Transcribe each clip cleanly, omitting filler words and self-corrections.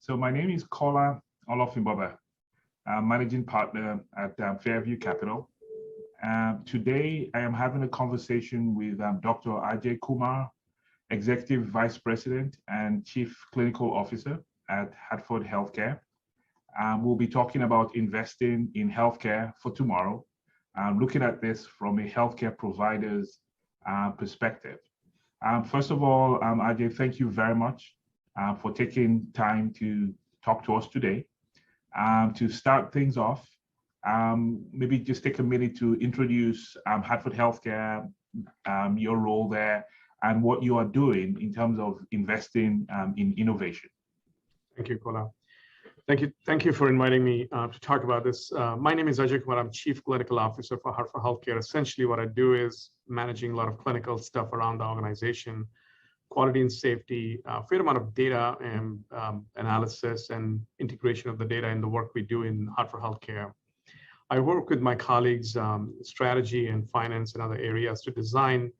So my name is Kola Olofinboba. I'm managing partner at Fairview Capital. Today, I am having a conversation with Dr. Ajay Kumar, Executive Vice President and Chief Clinical Officer at Hartford HealthCare. We'll be talking about investing in healthcare for tomorrow, looking at this from a healthcare provider's perspective. First of all, Ajay, thank you very much for taking time to talk to us today. To start things off, maybe just take a minute to introduce Hartford HealthCare, your role there, and what you are doing in terms of investing in innovation. Thank you, Kola. Thank you for inviting me to talk about this. My name is Ajay Kumar. I'm Chief Clinical Officer for Hartford HealthCare. Essentially, what I do is managing a lot of clinical stuff around the organization, quality and safety, a fair amount of data and analysis and integration of the data in the work we do in Hartford HealthCare. I work with my colleagues, strategy and finance and other areas to design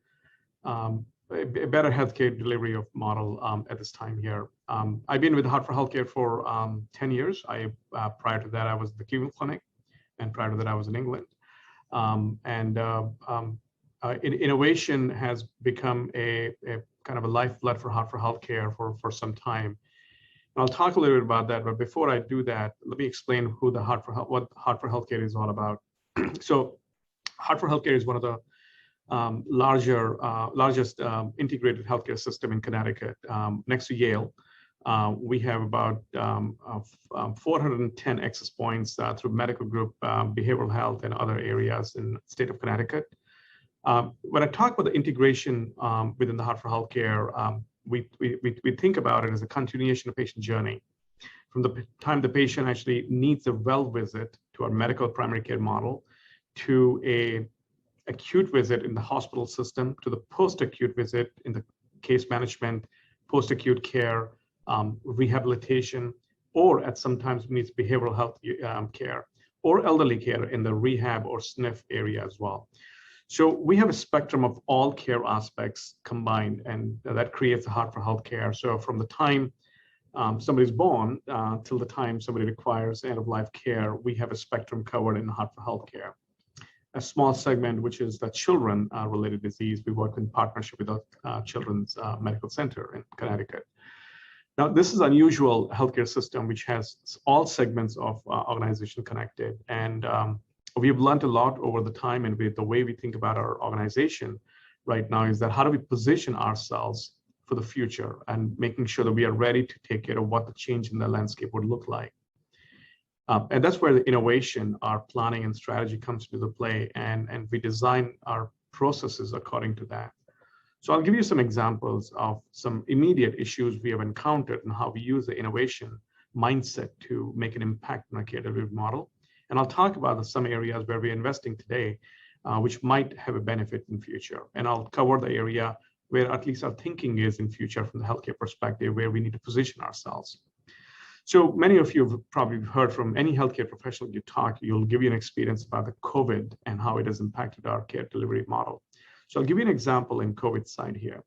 a better healthcare delivery of model at this time here. I've been with Hartford HealthCare for 10 years. Prior to that, I was at the Cleveland Clinic, and prior to that, I was in England. Innovation has become a kind of a lifeblood for Hartford HealthCare for some time. And I'll talk a little bit about that, but before I do that, let me explain what Hartford HealthCare is all about. So Hartford HealthCare is one of the largest integrated healthcare system in Connecticut, next to Yale. We have about 410 access points through medical group, behavioral health, and other areas in the state of Connecticut. When I talk about the integration within the Hartford HealthCare, we think about it as a continuation of patient journey. From the time the patient actually needs a well visit to our medical primary care model, to a acute visit in the hospital system, to the post-acute visit in the case management, post-acute care, rehabilitation, or at sometimes needs behavioral health care, or elderly care in the rehab or SNF area as well. So we have a spectrum of all care aspects combined, and that creates a Hartford HealthCare. So from the time somebody's born till the time somebody requires end-of-life care, we have a spectrum covered in Hartford HealthCare. A small segment, which is the children-related disease, we work in partnership with the Children's Medical Center in Connecticut. Now, this is an unusual healthcare system which has all segments of organization connected, and we have learned a lot over the time, and the way we think about our organization right now is that how do we position ourselves for the future and making sure that we are ready to take care of what the change in the landscape would look like. And that's where the innovation, our planning and strategy comes into play, and we design our processes according to that. So I'll give you some examples of some immediate issues we have encountered and how we use the innovation mindset to make an impact on our care delivery model. And I'll talk about some areas where we're investing today, which might have a benefit in future. And I'll cover the area where at least our thinking is in future from the healthcare perspective, where we need to position ourselves. So many of you have probably heard from any healthcare professional you'll give you an experience about the COVID and how it has impacted our care delivery model. So I'll give you an example in COVID side here.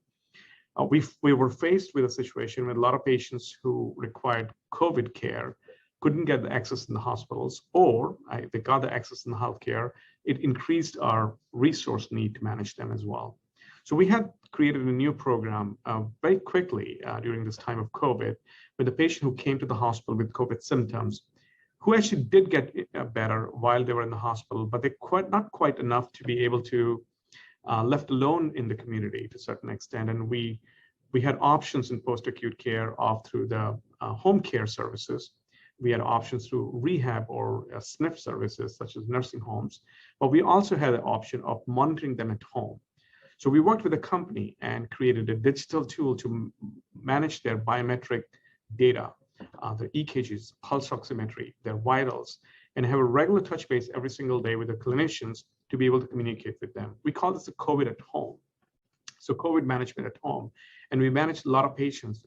We were faced with a situation where a lot of patients who required COVID care couldn't get the access in the hospitals, or they got the access in the healthcare. It increased our resource need to manage them as well. So we had created a new program very quickly during this time of COVID, with the patient who came to the hospital with COVID symptoms, who actually did get better while they were in the hospital, but they not quite enough to be able to left alone in the community to a certain extent. And we had options in post-acute care through the home care services. We had options through rehab or SNF services, such as nursing homes, but we also had the option of monitoring them at home. So we worked with a company and created a digital tool to manage their biometric data, their EKGs, pulse oximetry, their vitals, and have a regular touch base every single day with the clinicians to be able to communicate with them. We call this a COVID at home. So COVID management at home. And we managed a lot of patients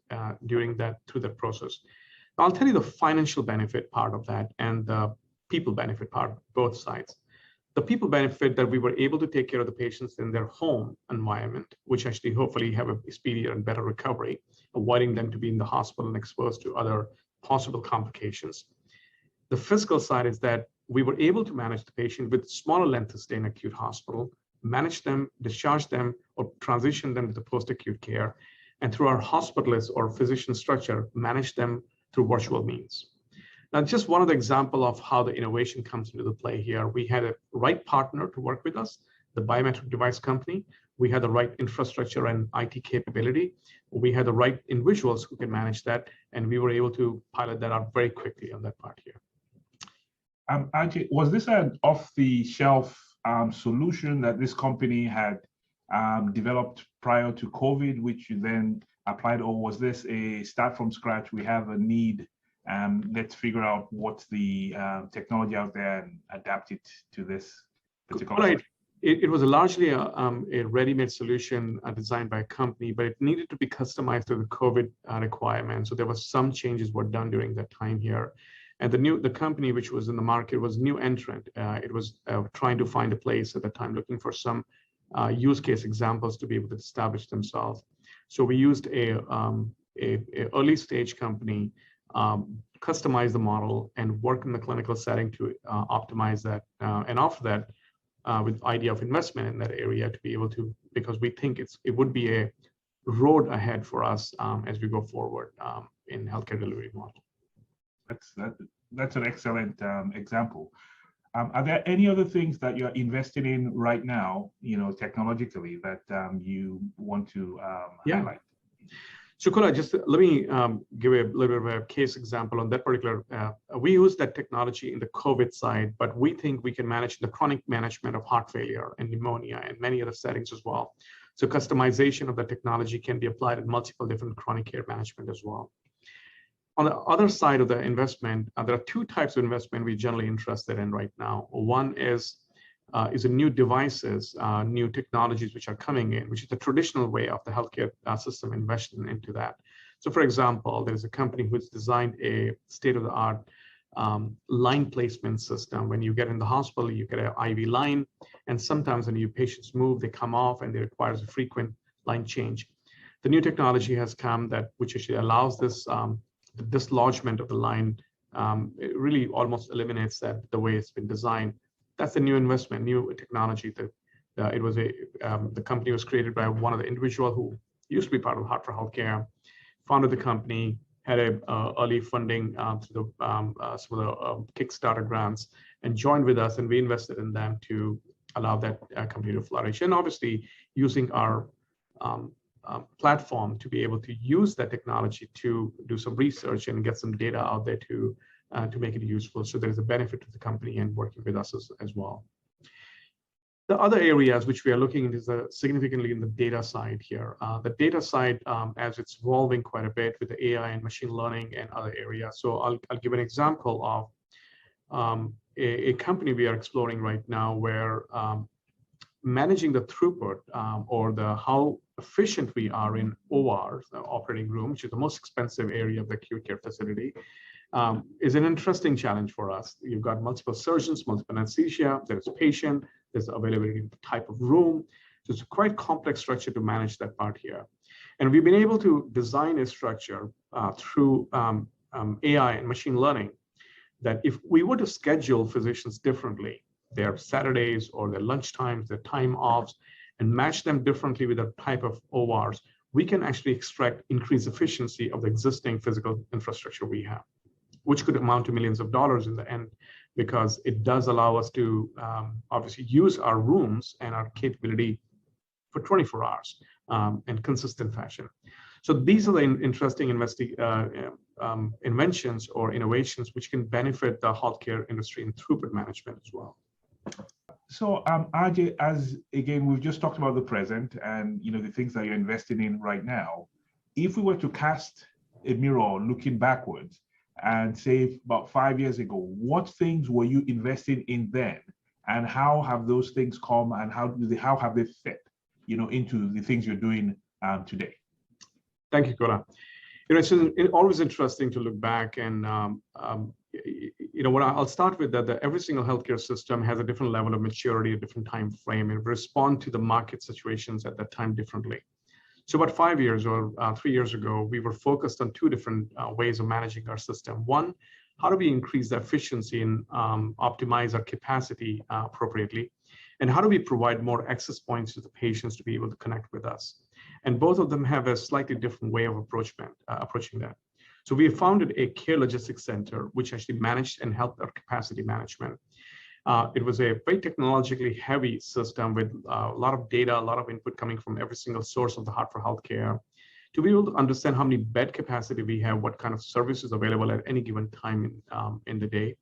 through that process. I'll tell you the financial benefit part of that and the people benefit part, both sides. The people benefit that we were able to take care of the patients in their home environment, which actually hopefully have a speedier and better recovery, avoiding them to be in the hospital and exposed to other possible complications. The physical side is that we were able to manage the patient with smaller length of stay in acute hospital, manage them, discharge them, or transition them to the post-acute care, and through our hospitalist or physician structure, manage them through virtual means. Now, just one of the example of how the innovation comes into the play here, we had a right partner to work with us, the biometric device company. We had the right infrastructure and IT capability. We had the right individuals who can manage that, and we were able to pilot that out very quickly on that part here. Ajay, was this an off-the-shelf solution that this company had developed prior to COVID, which you then applied, or was this a start from scratch? We have a need, let's figure out what's the technology out there and adapt it to this particular. Right. It was largely a ready-made solution designed by a company, but it needed to be customized to the COVID requirements. So there was some changes were done during that time here. And the company which was in the market was new entrant. It was trying to find a place at the time, looking for some use case examples to be able to establish themselves. So we used a early stage company, customize the model, and work in the clinical setting to optimize that and offer that with idea of investment in that area to be able to, because we think it would be a road ahead for us as we go forward in healthcare delivery model. That's an excellent example. Are there any other things that you're invested in right now, technologically, that you want to highlight? So Kola, just let me give a little bit of a case example on that particular. We use that technology in the COVID side, but we think we can manage the chronic management of heart failure and pneumonia and many other settings as well. So customization of the technology can be applied in multiple different chronic care management as well. On the other side of the investment, there are two types of investment we're generally interested in right now. One is new devices, new technologies which are coming in, which is the traditional way of the healthcare system investing into that. So for example, there's a company who's designed a state-of-the-art line placement system. When you get in the hospital, you get an IV line, and sometimes when your patients move, they come off and it requires a frequent line change. The new technology has come which actually allows this the dislodgement of the line. It really almost eliminates that the way it's been designed. That's a new investment, new technology. The company was created by one of the individuals who used to be part of Hartford Healthcare, founded the company, had a early funding through some of the Kickstarter grants, and joined with us, and we invested in them to allow that company to flourish. And obviously using our platform to be able to use that technology to do some research and get some data out there to make it useful. So there's a benefit to the company and working with us as well. The other areas which we are looking at is significantly in the data side here. The data side, as it's evolving quite a bit with the AI and machine learning and other areas. So I'll give an example of a company we are exploring right now where managing the throughput or how efficient we are in ORs, the operating room, which is the most expensive area of the acute care facility, is an interesting challenge for us. You've got multiple surgeons, multiple anesthesia, there's a patient, there's availability of the type of room. So it's a quite complex structure to manage that part here. And we've been able to design a structure through AI and machine learning that if we were to schedule physicians differently, their Saturdays or their lunch times, their time offs, and match them differently with the type of ORs, we can actually extract increased efficiency of the existing physical infrastructure we have, which could amount to millions of dollars in the end, because it does allow us to obviously use our rooms and our capability for 24 hours in consistent fashion. So these are the interesting inventions or innovations which can benefit the healthcare industry in throughput management as well. So Ajay, as again, we've just talked about the present and the things that you're invested in right now. If we were to cast a mirror looking backwards and say about 5 years ago, what things were you invested in then, and how have those things come, and how have they fit, into the things you're doing today? Thank you, Kola. It's always interesting to look back and what I'll start with that every single healthcare system has a different level of maturity, a different time frame, and respond to the market situations at that time differently. So about 5 years or 3 years ago, we were focused on two different ways of managing our system. One, how do we increase the efficiency and optimize our capacity appropriately? And how do we provide more access points to the patients to be able to connect with us? And both of them have a slightly different way of approaching that. So we founded a care logistics center, which actually managed and helped our capacity management. It was a very technologically heavy system with a lot of data, a lot of input coming from every single source of the Hartford Healthcare to be able to understand how many bed capacity we have, what kind of services available at any given time in the day,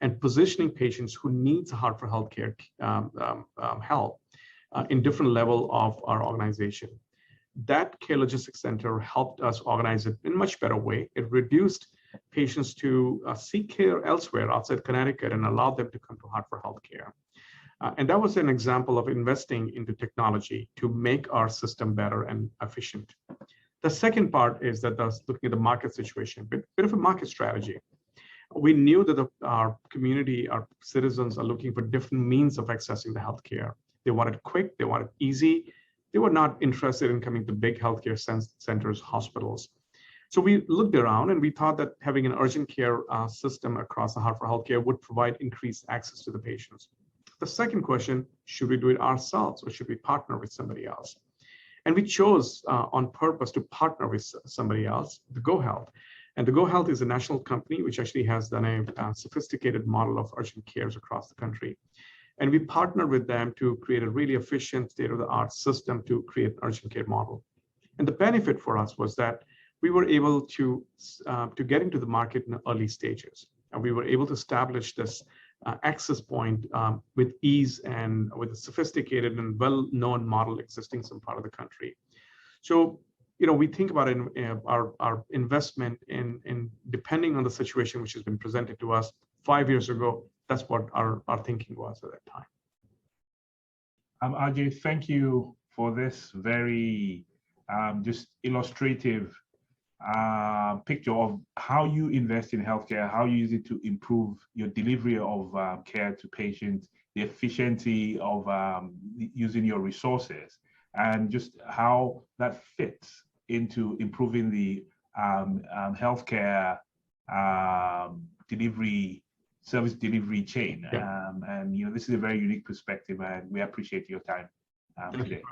and positioning patients who needs Hartford Healthcare help in different level of our organization. That care logistics center helped us organize it in a much better way. It reduced patients to seek care elsewhere outside Connecticut and allowed them to come to Hartford Healthcare. And that was an example of investing into technology to make our system better and efficient. The second part is that looking at the market situation, bit of a market strategy. We knew that our community, our citizens are looking for different means of accessing the healthcare. They want it quick, they want it easy. They were not interested in coming to big healthcare centers, hospitals. So we looked around and we thought that having an urgent care system across the Hartford Healthcare would provide increased access to the patients. The second question, should we do it ourselves or should we partner with somebody else? And we chose on purpose to partner with somebody else, the GoHealth. And the GoHealth is a national company which actually has done a sophisticated model of urgent cares across the country. And we partnered with them to create a really efficient state-of-the-art system to create an urgent care model. And the benefit for us was that we were able to get into the market in the early stages. And we were able to establish this access point with ease and with a sophisticated and well-known model existing in some part of the country. So, we think about our investment in depending on the situation which has been presented to us 5 years ago. That's what our thinking was at that time. Ajay, thank you for this very just illustrative picture of how you invest in healthcare, how you use it to improve your delivery of care to patients, the efficiency of using your resources, and just how that fits into improving the healthcare service delivery chain. Yeah. And this is a very unique perspective, and we appreciate your time today.